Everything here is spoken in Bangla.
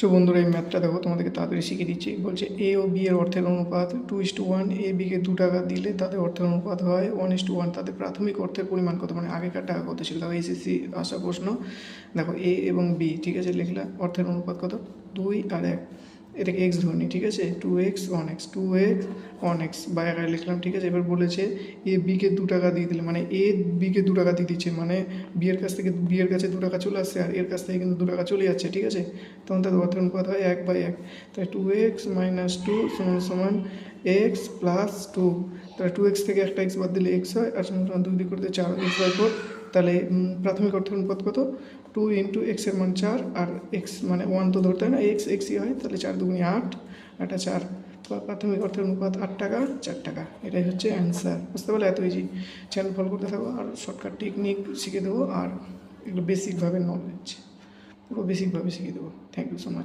সো বন্ধুরা এই ম্যাথটা দেখো তোমাদেরকে তাড়াতাড়ি শিখিয়ে দিচ্ছি। বলছে এ ও বি এর অর্থের অনুপাত 2:1। এ বিকে 2 টাকা দিলে তাদের অর্থের অনুপাত হয় 1:1। তাদের প্রাথমিক অর্থের পরিমাণ কত, মানে আগেকার টাকা কত ছিল। দেখো এসএসসি আসা প্রশ্ন। দেখো এ এবং বি, ঠিক আছে, লিখলাম অর্থের অনুপাত কত 2 আর 1। এটাকে এক্স ধরে নিই, ঠিক আছে, 2x 1x 2x 1x বা একাই লিখলাম, ঠিক আছে। এবার বলেছে এ বিকে 2 টাকা দিয়ে দিলে, মানে এ বিকে 2 টাকা দিয়ে দিচ্ছে, মানে বিয়ের কাছ থেকে বিয়ের কাছে 2 টাকা চলে আসছে আর এর কাছ থেকে কিন্তু 2 টাকা চলে যাচ্ছে, ঠিক আছে। তখন তাদের অর্থের অনুপাত হয় 1/1। তাই 2x - 2 = x + 2। তাহলে 2x থেকে একটা x বাদ দিলে x হয়, আর সমান 2 দিয়ে করতে 4x/4। তাহলে প্রাথমিক অর্থের অনুপাত কত, 2 × x এর মান 4 আর x মানে 1 তো ধরতে হয় না, xই হয়, তাহলে 4 × 2 = 8, এটা 4। প্রাথমিক অর্থের অনুপাত 8 টাকা 4 টাকা, এটাই হচ্ছে অ্যান্সার। বুঝতে পারলে? এত ইজি। চ্যানেল ফলো করতে থাকো আর শর্টকাট টেকনিক শিখে দেবো, আর এগুলো বেসিকভাবে নলেজ, পুরো বেসিকভাবে শিখিয়ে দেবো। Thank you so much.